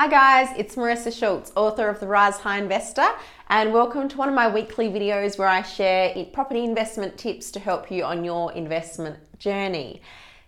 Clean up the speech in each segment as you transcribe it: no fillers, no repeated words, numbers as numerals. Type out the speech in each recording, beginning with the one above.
Hi guys, it's Marissa Schultz, author of The Rise High Investor, and welcome to one of my weekly videos where I share property investment tips to help you on your investment journey.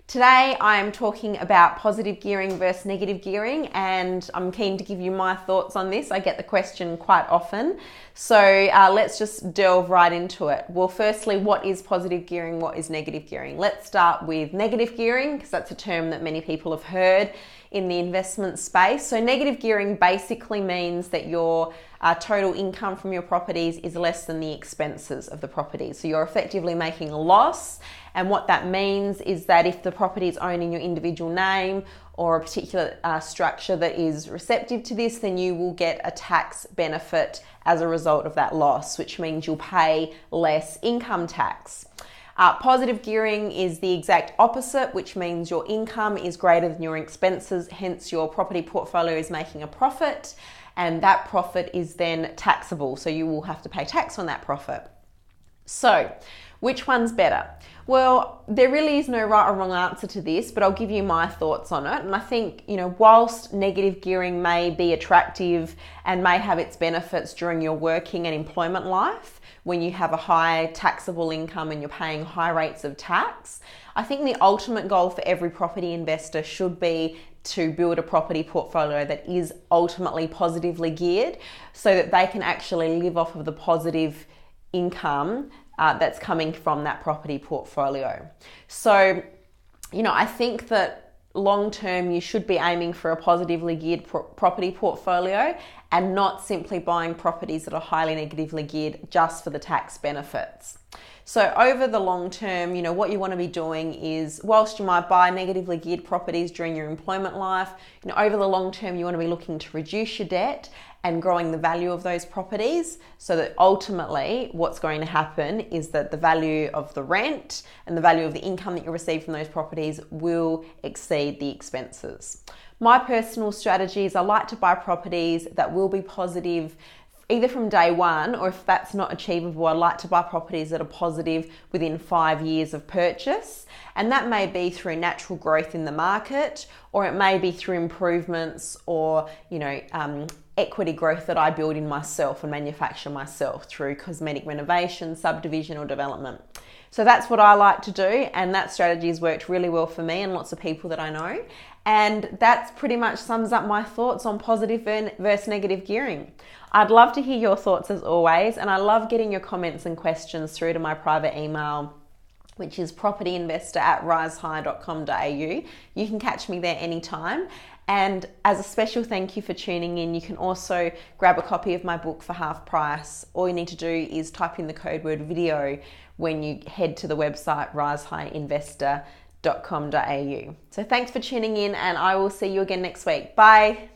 Today I am talking about positive gearing versus negative gearing, and I'm keen to give you my thoughts on this. I get the question quite often, so let's just delve right into it. Well, firstly, what is positive gearing? What is negative gearing? Let's start with negative gearing, because that's a term that many people have heard in the investment space. So negative gearing basically means that your total income from your properties is less than the expenses of the property. So you're effectively making a loss. And what that means is that if the property is owned in your individual name or a particular structure that is receptive to this, then you will get a tax benefit as a result of that loss, which means you'll pay less income tax. Positive gearing is the exact opposite, which means your income is greater than your expenses, hence your property portfolio is making a profit, and that profit is then taxable, so you will have to pay tax on that profit. So, which one's better? Well, there really is no right or wrong answer to this, but I'll give you my thoughts on it. And I think, whilst negative gearing may be attractive and may have its benefits during your working and employment life, when you have a high taxable income and you're paying high rates of tax, I think the ultimate goal for every property investor should be to build a property portfolio that is ultimately positively geared so that they can actually live off of the positive income that's coming from that property portfolio. So, I think that long term you should be aiming for a positively geared property portfolio and not simply buying properties that are highly negatively geared just for the tax benefits. So over the long term, what you want to be doing is, whilst you might buy negatively geared properties during your employment life, over the long term, you want to be looking to reduce your debt and growing the value of those properties, so that ultimately what's going to happen is that the value of the rent and the value of the income that you receive from those properties will exceed the expenses. My personal strategy is I like to buy properties that will be positive either from day one, or if that's not achievable, I like to buy properties that are positive within 5 years of purchase. And that may be through natural growth in the market, or it may be through improvements or, equity growth that I build in myself and manufacture myself through cosmetic renovation, subdivision, or development. So that's what I like to do, and that strategy has worked really well for me and lots of people that I know. And that pretty much sums up my thoughts on positive versus negative gearing. I'd love to hear your thoughts as always, and I love getting your comments and questions through to my private email, which is propertyinvestor@risehigh.com.au. You can catch me there anytime. And as a special thank you for tuning in, you can also grab a copy of my book for half price. All you need to do is type in the code word video when you head to the website risehighinvestor.com.au. So thanks for tuning in, and I will see you again next week. Bye.